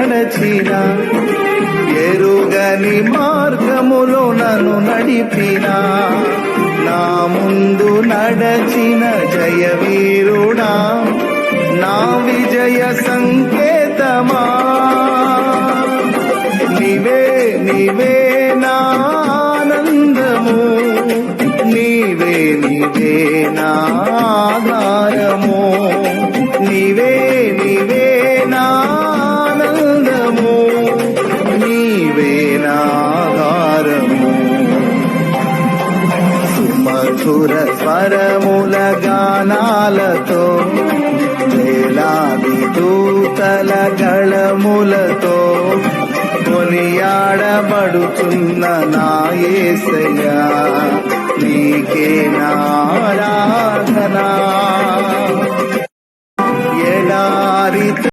నడచిన, ఎరుగని మార్గములో నన్ను నడిపిన, నా ముందు నడచిన జయవీరుడా, నా విజయ సంకేతమా. నీవే నీవే నా ఆనందము, నీవే నీవే నా ఆధారము, నీవే నీవే నా ఆనందము, నీవే నా ఆధారము. సుమధుర స్వరముల గానాలతో, వేలాది దూతల గళములతో కొనియాడబడుతున్న నా యేసయ్యా, నీకే నా ఆరాధన.